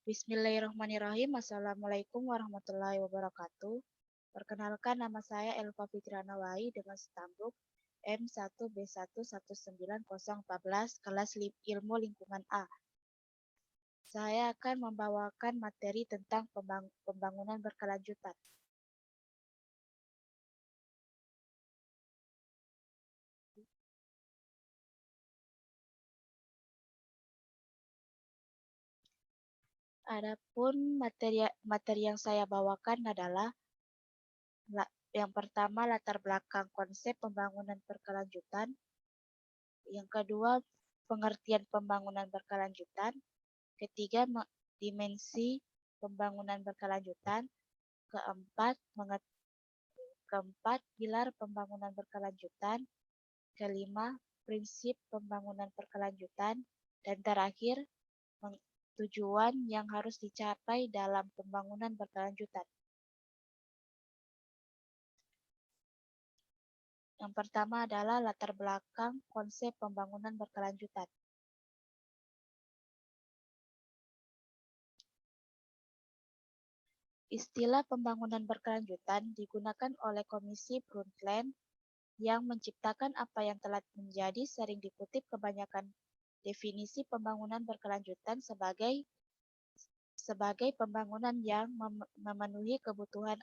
Bismillahirrahmanirrahim. Assalamualaikum warahmatullahi wabarakatuh. Perkenalkan, nama saya Elva Fitriana Wai dengan stambuk M1B1190014 kelas Ilmu Lingkungan A. Saya akan membawakan materi tentang pembangunan berkelanjutan. Adapun materi yang saya bawakan adalah yang pertama, latar belakang konsep pembangunan berkelanjutan. Yang kedua, pengertian pembangunan berkelanjutan. Ketiga, dimensi pembangunan berkelanjutan. Keempat, pilar pembangunan berkelanjutan. Kelima, prinsip pembangunan berkelanjutan. Dan terakhir, tujuan yang harus dicapai dalam pembangunan berkelanjutan. Yang pertama adalah latar belakang konsep pembangunan berkelanjutan. Istilah pembangunan berkelanjutan digunakan oleh Komisi Brundtland yang menciptakan apa yang telah menjadi sering dikutip kebanyakan definisi pembangunan berkelanjutan sebagai pembangunan yang memenuhi kebutuhan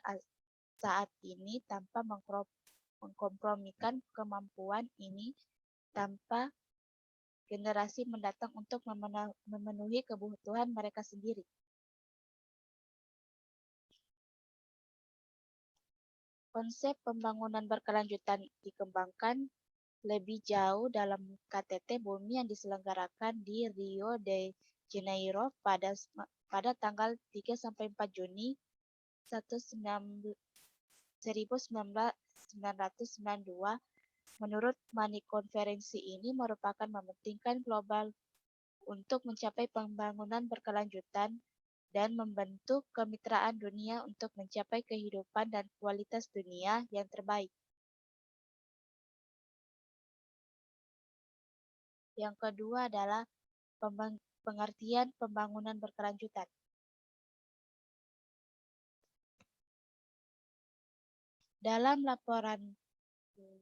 saat ini tanpa mengkompromikan kemampuan ini tanpa generasi mendatang untuk memenuhi kebutuhan mereka sendiri. Konsep pembangunan berkelanjutan dikembangkan lebih jauh dalam KTT Bumi yang diselenggarakan di Rio de Janeiro pada tanggal 3-4 Juni 1992. Menurut konferensi ini merupakan mementingkan global untuk mencapai pembangunan berkelanjutan dan membentuk kemitraan dunia untuk mencapai kehidupan dan kualitas dunia yang terbaik. Yang kedua adalah pengertian pembangunan berkelanjutan. Dalam laporan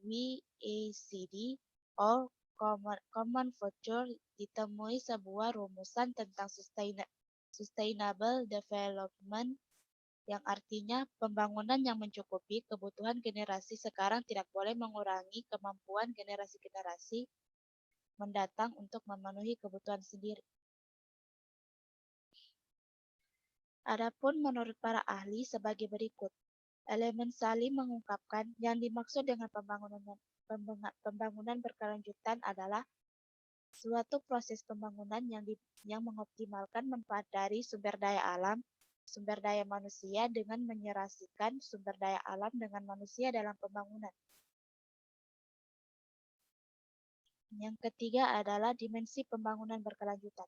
WACD, All Common Future ditemui sebuah rumusan tentang sustainable development yang artinya pembangunan yang mencukupi kebutuhan generasi sekarang tidak boleh mengurangi kemampuan generasi-generasi mendatang untuk memenuhi kebutuhan sendiri. Adapun menurut para ahli sebagai berikut, elemen saling mengungkapkan yang dimaksud dengan pembangunan berkelanjutan adalah suatu proses pembangunan yang mengoptimalkan manfaat dari sumber daya alam, sumber daya manusia dengan menyerasikan sumber daya alam dengan manusia dalam pembangunan. Yang ketiga adalah dimensi pembangunan berkelanjutan.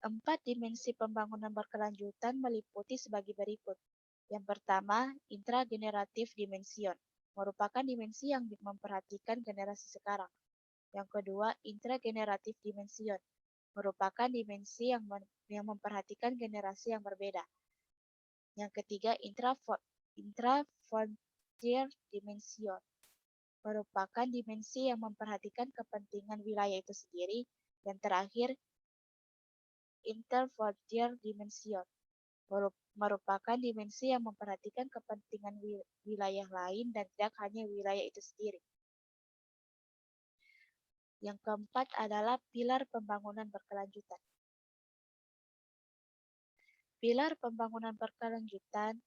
4 dimensi pembangunan berkelanjutan meliputi sebagai berikut. Yang pertama, intrageneratif dimension, merupakan dimensi yang memperhatikan generasi sekarang. Yang kedua, intrageneratif dimension, merupakan dimensi yang memperhatikan generasi yang berbeda. Yang ketiga, intra-frontier dimension, merupakan dimensi yang memperhatikan kepentingan wilayah itu sendiri. Dan terakhir, interfrontier dimension, merupakan dimensi yang memperhatikan kepentingan wilayah lain dan tidak hanya wilayah itu sendiri. Yang keempat adalah pilar pembangunan berkelanjutan. Pilar pembangunan berkelanjutan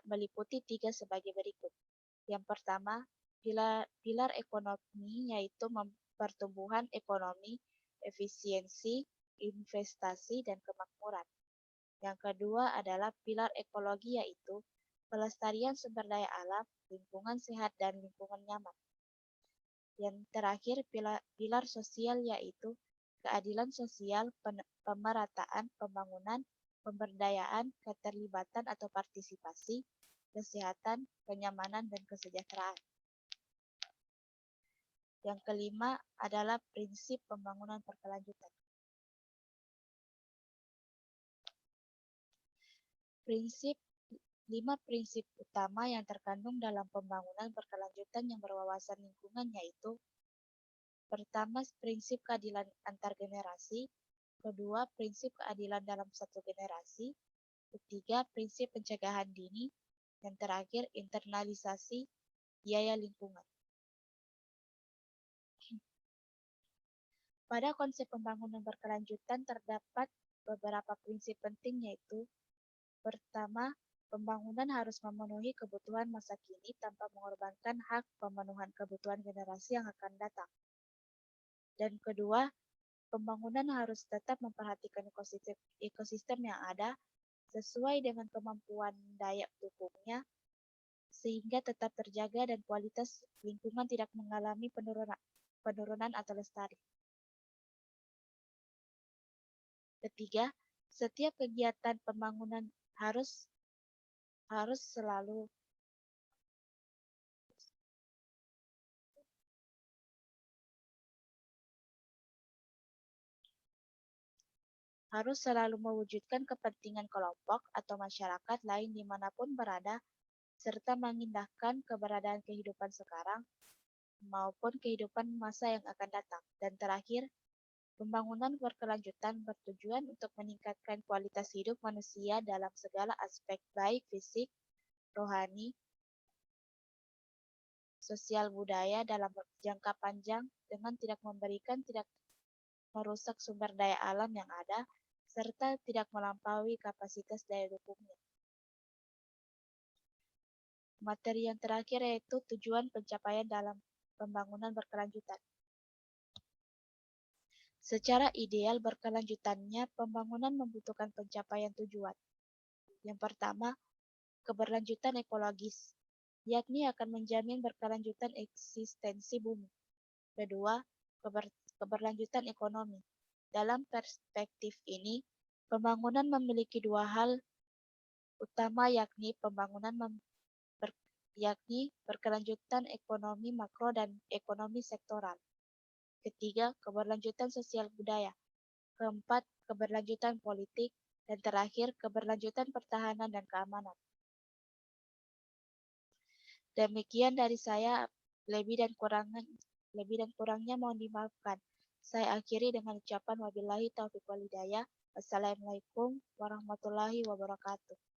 meliputi 3 sebagai berikut. Yang pertama, pilar ekonomi, yaitu pertumbuhan ekonomi, efisiensi, investasi, dan kemakmuran. Yang kedua adalah pilar ekologi, yaitu pelestarian sumber daya alam, lingkungan sehat, dan lingkungan nyaman. Yang terakhir, pilar sosial, yaitu keadilan sosial, pemerataan pembangunan, pemberdayaan, keterlibatan atau partisipasi, kesehatan, kenyamanan, dan kesejahteraan. Yang kelima adalah prinsip pembangunan berkelanjutan. Lima prinsip utama yang terkandung dalam pembangunan berkelanjutan yang berwawasan lingkungan yaitu: pertama, prinsip keadilan antar generasi; kedua, prinsip keadilan dalam satu generasi; ketiga, prinsip pencegahan dini; dan terakhir, internalisasi biaya lingkungan. Pada konsep pembangunan berkelanjutan terdapat beberapa prinsip penting yaitu: pertama, pembangunan harus memenuhi kebutuhan masa kini tanpa mengorbankan hak pemenuhan kebutuhan generasi yang akan datang. Dan kedua, pembangunan harus tetap memperhatikan ekosistem yang ada sesuai dengan kemampuan daya dukungnya sehingga tetap terjaga dan kualitas lingkungan tidak mengalami penurunan atau lestari. Ketiga, setiap kegiatan pembangunan harus selalu mewujudkan kepentingan kelompok atau masyarakat lain dimanapun berada, serta mengindahkan keberadaan kehidupan sekarang maupun kehidupan masa yang akan datang. Dan terakhir, pembangunan berkelanjutan bertujuan untuk meningkatkan kualitas hidup manusia dalam segala aspek baik fisik, rohani, sosial budaya dalam jangka panjang dengan tidak merusak sumber daya alam yang ada, serta tidak melampaui kapasitas daya dukungnya. Materi yang terakhir yaitu tujuan pencapaian dalam pembangunan berkelanjutan. Secara ideal berkelanjutannya, pembangunan membutuhkan pencapaian tujuan. Yang pertama, keberlanjutan ekologis, yakni akan menjamin berkelanjutan eksistensi bumi. Kedua, keberlanjutan ekonomi. Dalam perspektif ini, pembangunan memiliki dua hal utama yakni berkelanjutan ekonomi makro dan ekonomi sektoral. Ketiga, keberlanjutan sosial budaya. Keempat, keberlanjutan politik. Dan terakhir, keberlanjutan pertahanan dan keamanan. Demikian dari saya, lebih dan kurangnya mohon dimaafkan. Saya akhiri dengan ucapan wabillahi taufiq wal hidayah. Wassalamualaikum warahmatullahi wabarakatuh.